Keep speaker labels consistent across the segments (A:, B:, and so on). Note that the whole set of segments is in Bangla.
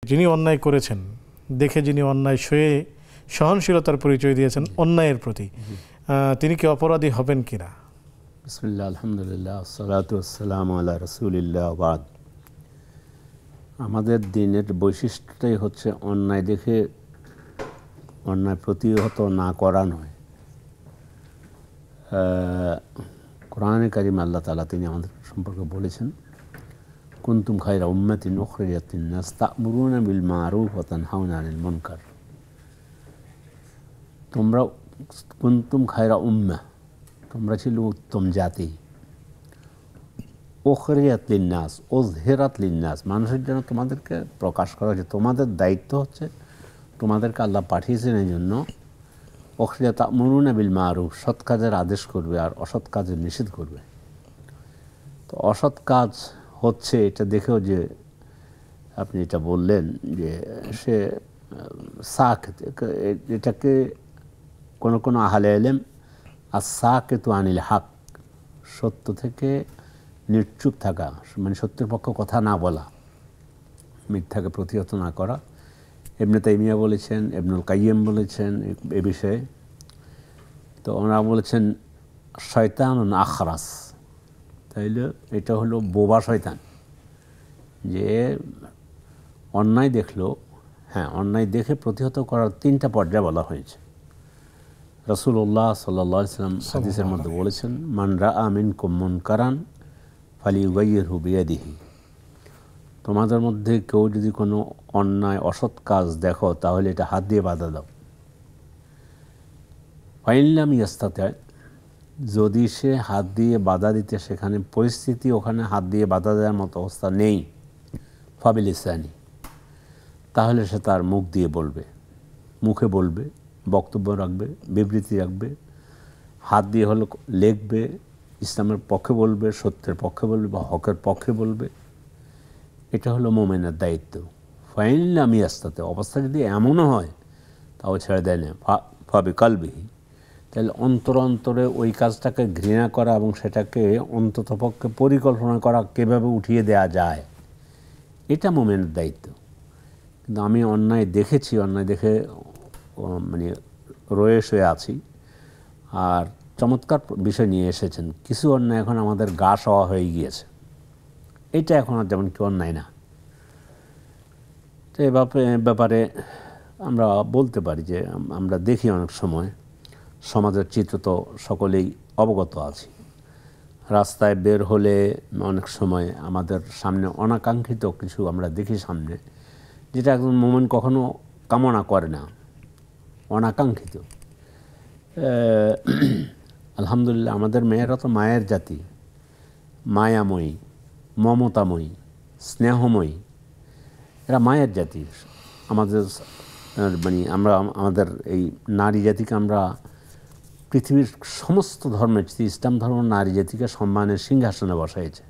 A: যিনি অন্যায় করেছেন, দেখে যিনি অন্যায় সয়ে সহনশীলতার পরিচয় দিয়েছেন অন্যায়ের প্রতি, তিনি কি অপরাধী হবেন কিনা?
B: বিসমিল্লাহ, আলহামদুলিল্লাহ, আসসালাতু ওয়াসসালামু আলা রাসূলিল্লাহ, বাদ। আমাদের দিনের বৈশিষ্ট্যটাই হচ্ছে অন্যায় দেখে অন্যায় প্রতিহত না করা নয়। কোরআনে কারিমে আল্লাহ তাআলা তিনি আমাদের সম্পর্কে বলেছেন, কুনতুম খায়রা উম্মাতিন উখরিজাত লিন-নাস তা'মুরুনা বিল মা'রুফ ওয়া তানহাউনা আনিল মুনকার। তোমরা কুনতুম খায়রা উম্মাহ, তোমরা ছিল উত্তম জাতি। উখরিজাত লিন-নাস, উযহিরাত লিন-নাস, মানুষের জন্য তোমাদেরকে প্রকাশ করা হয়েছে। তোমাদের দায়িত্ব হচ্ছে, তোমাদেরকে আল্লাহ পাঠিয়েছেন এই জন্য, উখরিজাত তা'মুরুনা বিল মা'রুফ, সৎ কাজের আদেশ করবে আর অসৎ কাজের নিষেধ করবে। তো অসৎ কাজ হচ্ছে এটা দেখেও যে আপনি এটা বললেন যে সে এটাকে কোনো আহলে ইলম আস-সাকিতু আনিল হক, সত্য থেকে নিশ্চুপ থাকা, মানে সত্যের পক্ষে কথা না বলা, মিথ্যাকে প্রতিহত না করা। ইবনে তাইমিয়া বলেছেন, ইবনুল কাইয়িম বলেছেন এ বিষয়ে। তো ওনারা বলেছেন শয়তানুন আখরাস, তাইলে এটা হলো বোবা শয়তান, যে অন্যায় দেখলো, হ্যাঁ অন্যায় দেখে প্রতিহত করার 3টা পর্যায় বলা হয়েছে। রাসূলুল্লাহ সাল্লাল্লাহু আলাইহি ওয়াসাল্লাম হাদিসের মধ্যে বলেছেন, মান রাআ মিনকুম মুনকারান ফালিয়ুগাইয়িরহু বিয়াদিহি, তোমাদের মধ্যে কেউ যদি কোনো অন্যায় অসৎ কাজ দেখো তাহলে এটা হাত দিয়ে বাধা দাও। ফাইন লাম ইয়াস্তাতি', যদি সে হাত দিয়ে বাধা দিতে সেখানে পরিস্থিতি, ওখানে হাত দিয়ে বাধা দেওয়ার মতো অবস্থা নেই, ফাবিলিসানি, তাহলে সে তার মুখ দিয়ে বলবে, মুখে বলবে, বক্তব্য রাখবে, বিবৃতি রাখবে, হাত দিয়ে হলো লিখবে, ইসলামের পক্ষে বলবে, সত্যের পক্ষে বলবে বা হকের পক্ষে বলবে। এটা হলো মুমিনের দায়িত্ব। ফাইন লাম ইয়াস্তাতি', অবস্থা যদি এমনও হয় তাও ছেড়ে দেয় না, ফাবিকালবিহি, তাহলে অন্তরে ওই কাজটাকে ঘৃণা করা এবং সেটাকে অন্ততপক্ষে পরিকল্পনা করা কীভাবে উঠিয়ে দেওয়া যায়, এটা মুমিনের দায়িত্ব। কিন্তু আমি অন্যায় দেখেছি, অন্যায় দেখে মানে রয়ে শুয়ে আছি। আর চমৎকার বিষয় নিয়ে এসেছেন, কিছু অন্যায় এখন আমাদের গা সওয়া হয়ে গিয়েছে, এটা এখন আর যেমন কি অন্যায় না। তো এ ব্যাপারে আমরা বলতে পারি যে আমরা দেখি অনেক সময় সমাজের চিত্র তো সকলেই অবগত আছি। রাস্তায় বের হলে অনেক সময় আমাদের সামনে অনাকাঙ্ক্ষিত কিছু আমরা দেখি সামনে, যেটা একজন মুমিন কখনো কামনা করে না, অনাকাঙ্ক্ষিত। আলহামদুলিল্লাহ, আমাদের মেয়েরা তো মায়ের জাতি, মায়াময়ী, মমতাময়ী, স্নেহময়ী, এরা মায়ের জাতি। আমাদের মানে আমরা আমাদের এই নারী জাতিকে আমরা পৃথিবীর সমস্ত ধর্মের, ইসলাম ধর্ম নারী জাতিকে সম্মানের সিংহাসনে বসাইছে।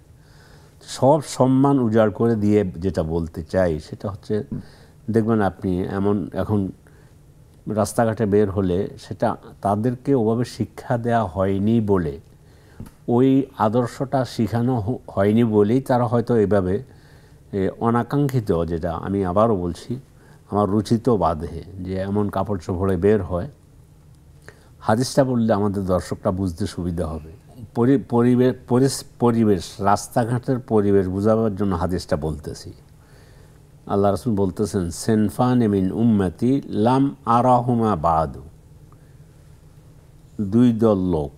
B: সব সম্মান উজাড় করে দিয়ে যেটা বলতে চাই সেটা হচ্ছে, দেখবেন আপনি এখন রাস্তাঘাটে বের হলে সেটা তাদেরকে ওভাবে শিক্ষা দেওয়া হয়নি বলে, ওই আদর্শটা শেখানো হয়নি বলেই তারা হয়তো এভাবে অনাকাঙ্ক্ষিত, যেটা আমি আবারও বলছি, আমার রুচিত বাধে যে এমন কাপড় চোপড়ে বের হয়। হাদিসটা বললে আমাদের দর্শকরা বুঝতে সুবিধা হবে। পরিবেশ, রাস্তাঘাটের পরিবেশ বোঝাবার জন্য হাদিসটা বলতেছি। আল্লাহ রাসূল বলতেছেন, সিনফান মিন উম্মতি লাম আরাহুমা বাদু, 2 দল লোক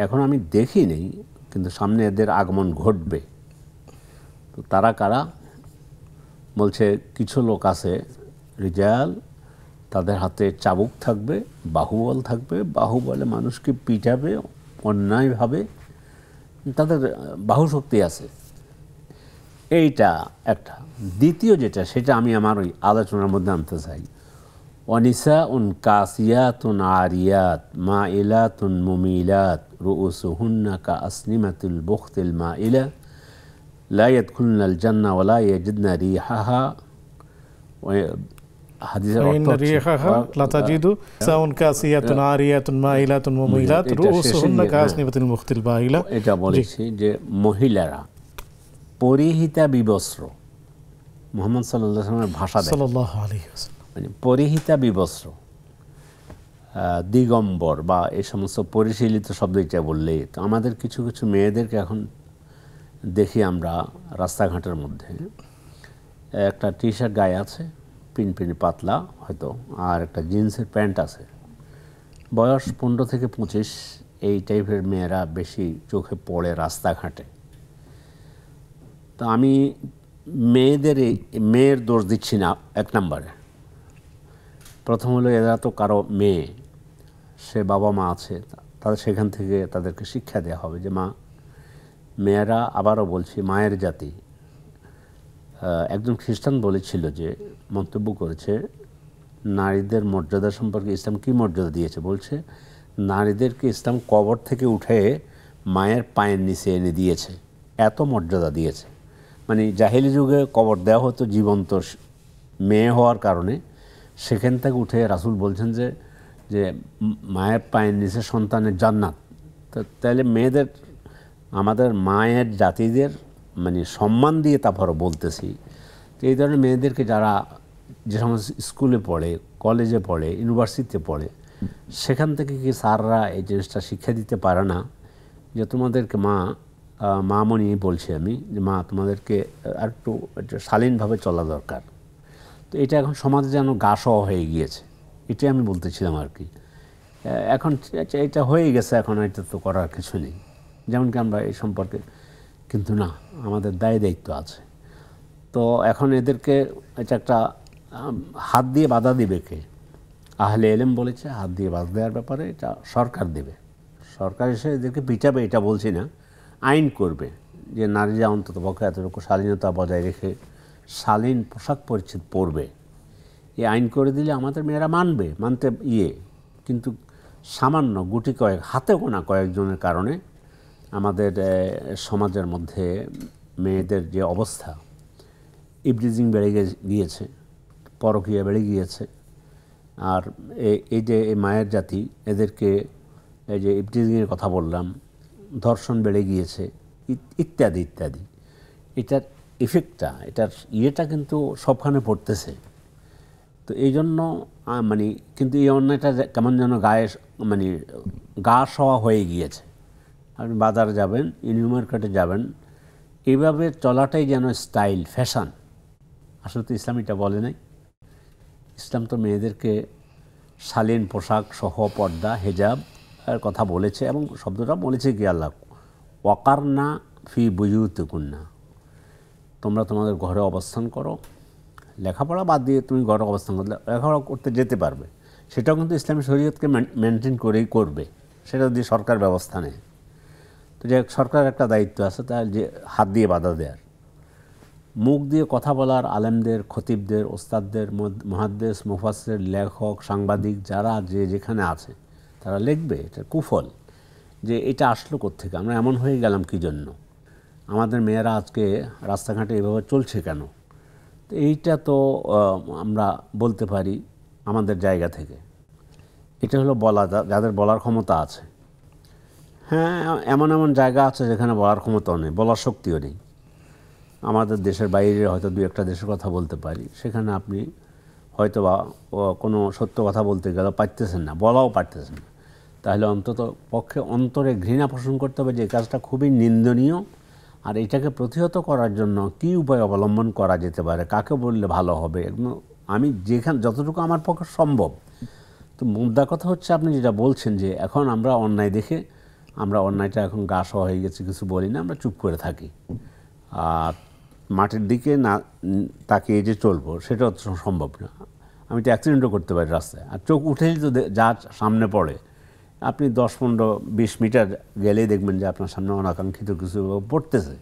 B: এখন আমি দেখি নেই, কিন্তু সামনে এদের আগমন ঘটবে। তো তারা কারা? বলছে কিছু লোক আছে, রিজাল, তাদের হাতে চাবুক থাকবে, বাহুবল থাকবে, বাহুবলে মানুষকে পিটাবে অন্যায়ভাবে, তাদের বাহুশক্তি আছে। এইটা একটা। দ্বিতীয় যেটা, সেটা আমি আমার ওই আলোচনার মধ্যে আনতে চাই, অনিসাউন কাসিয়াতুন আরিয়াত মাইলাতুন মুমিলাত রুউসুহুন্না কাআসনিমাতিল বুখতিল মাইলা লা ইয়াদখুলুনাল জান্নাহ ওয়া লা ইয়াজিদনা রিহাহা। হাদিসের অর্থ
A: লা তাজিদু সাউন কাসিয়াতুন আরিয়াতুন মাইলাতুন মুমিলাত রুউসুহুন্না কাআসনিমাতিল বুখতিল মাইলা।
B: এটা বলেছি যে মহিলারা পরিহিতা বিবস্ত্র, মুহাম্মদ সাল্লাল্লাহু আলাইহি ওয়াসাল্লামের ভাষা দেখেন,
A: সাল্লাল্লাহু আলাইহি ওয়াসাল্লাম।
B: মানে পরিহিতা বিবস্ত্র, দিগম্বর বা এই সমস্ত পরিশীলিত শব্দ এটা বললেই তো আমাদের কিছু কিছু মেয়েদেরকে এখন দেখি আমরা রাস্তাঘাটের মধ্যে একটা টি শার্ট গায়ে আছে, পিনপিনি পাতলা হয়তো, আর একটা জিন্সের প্যান্ট আছে, বয়স 15 থেকে 25, এই টাইপের মেয়েরা বেশি চোখে পড়ে রাস্তাঘাটে। তো আমি মেয়ের দোষ দিচ্ছি না। এক নম্বরে প্রথম হলো এরা তো কারো মেয়ে, সে বাবা মা আছে, তাদের সেখান থেকে তাদেরকে শিক্ষা দেওয়া হবে যে মেয়েরা, আবারও বলছি, মায়ের জাতি। একজন খ্রিস্টান বলেছিল যে, মন্তব্য করেছে, নারীদের মর্যাদা সম্পর্কে ইসলাম কী মর্যাদা দিয়েছে, বলছে নারীদেরকে ইসলাম কবর থেকে উঠে মায়ের পায়ের নিচে এনে দিয়েছে, এত মর্যাদা দিয়েছে। মানে জাহেলি যুগে কবর দেওয়া হতো জীবন্ত মেয়ে হওয়ার কারণে, সেখান থেকে উঠে রাসূল বলছেন যে মায়ের পায়ের নিচে সন্তানের জান্নাত। তো তাহলে মেয়েদের, আমাদের মায়ের জাতিদের মানে সম্মান দিয়ে তারপরও বলতেছি যে এই ধরনের মেয়েদেরকে যারা যে সমস্ত স্কুলে পড়ে, কলেজে পড়ে, ইউনিভার্সিটিতে পড়ে, সেখান থেকে কি স্যাররা এই জিনিসটা শিক্ষা দিতে পারে না যে তোমাদেরকে মামনি বলছি আমি, যে তোমাদেরকে আর একটু শালীনভাবে চলা দরকার। তো এটা এখন সমাজে যেন গা সওয়া হয়ে গিয়েছে, এটাই আমি বলতেছিলাম আর কি। এখন এটা হয়ে গেছে, এখন এটা তো করার কিছু নেই, যেমন কি আমরা এই সম্পর্কে, কিন্তু না, আমাদের দায়িত্ব আছে। তো এখন এদেরকে এটা একটা হাত দিয়ে বাধা দিবে কে? আহলে ইলম বলেছে হাত দিয়ে বাধা দেওয়ার ব্যাপারে এটা সরকার দেবে। সরকার এসে এদেরকে পিটাবে এটা বলছি না, আইন করবে যে নারীরা অন্তত পক্ষে এতটুকু শালীনতা বজায় রেখে শালীন পোশাক পরিচ্ছদ পরবে। এই আইন করে দিলে আমাদের মেয়েরা মানতে কিন্তু সামান্য গুটি কয়েক, হাতে গোনা কয়েকজনের কারণে আমাদের সমাজের মধ্যে মেয়েদের যে অবস্থা, ইভটিজিং বেড়ে গিয়েছে, পরকীয়া বেড়ে গিয়েছে। আর এই যে এই মায়ের জাতি, এদেরকে এই যে ইভটিজিংয়ের কথা বললাম, ধর্ষণ বেড়ে গিয়েছে, ইত্যাদি ইত্যাদি। এটার ইফেক্টটা, এটার ইয়েটা কিন্তু সবখানে পড়তেছে। তো এই জন্য মানে, কিন্তু এই অন্যায়টা কেমন যেন গা সওয়া হয়ে গিয়েছে। আপনি বাজারে যাবেন, নিউ মার্কেটে যাবেন, এইভাবে চলাটাই যেন স্টাইল, ফ্যাশন। আসলে তো ইসলাম এটা বলে নাই। ইসলাম তো মেয়েদেরকে শালীন পোশাক সহ পর্দা, হেজাব এর কথা বলেছে, এবং শব্দটা বলেছে কি আল্লাহ, ওয়াকারনা ফি বুয়ুতিকুন্না, তোমরা তোমাদের ঘরে অবস্থান করো। লেখাপড়া বাদ দিয়ে তুমি ঘরে অবস্থান করলে লেখাপড়া করতে যেতে পারবে, সেটাও কিন্তু ইসলামী শরীয়তকে মেনটেন করেই করবে, সেটা যদি সরকার ব্যবস্থা নেয়। তো যে সরকারের একটা দায়িত্ব আছে, তার যে হাত দিয়ে বাধা দেওয়ার, মুখ দিয়ে কথা বলার আলেমদের, খতিবদের, ওস্তাদদের, মুহাদ্দিস, মুফাসসির, লেখক, সাংবাদিক যারা যেখানে আছে তারা লিখবে এটা কুফল, যে এটা আসলো কোত্থেকে, আমরা এমন হয়ে গেলাম কী জন্য, আমাদের মেয়েরা আজকে রাস্তাঘাটে এভাবে চলছে কেন। তো এইটা তো আমরা বলতে পারি আমাদের জায়গা থেকে। এটা হলো বলা, যাদের বলার ক্ষমতা আছে। হ্যাঁ, এমন এমন জায়গা আছে যেখানে বলার ক্ষমতাও নেই, বলার শক্তিও নেই। আমাদের দেশের বাইরে হয়তো দু একটা দেশের কথা বলতে পারি, সেখানে আপনি হয়তো বা কোনো সত্য কথা বলতে গেলে পারতেছেন না, বলাও পারতেছেন না। তাহলে অন্তত পক্ষে অন্তরে ঘৃণা পোষণ করতে হবে যে এই কাজটা খুবই নিন্দনীয়, আর এটাকে প্রতিহত করার জন্য কী উপায় অবলম্বন করা যেতে পারে, কাকে বললে ভালো হবে, আমি যতটুকু আমার পক্ষে সম্ভব। তো মুদ্রা কথা হচ্ছে, আপনি যেটা বলছেন যে এখন আমরা অন্যায় দেখে, আমরা অন্যায়টা এখন গা সওয়া হয়ে গেছে, কিছু বলি না, আমরা চুপ করে থাকি। আর মাটির দিকে না তাকিয়ে যে চলবো, সেটাও সম্ভব না। আমি তো অ্যাক্সিডেন্টও করতে পারি রাস্তায়, আর চোখ উঠেই তো যা সামনে পড়ে, আপনি 10, 15, 20 মিটার গেলেই দেখবেন যে আপনার সামনে অনাকাঙ্ক্ষিত কিছু পড়তেছে।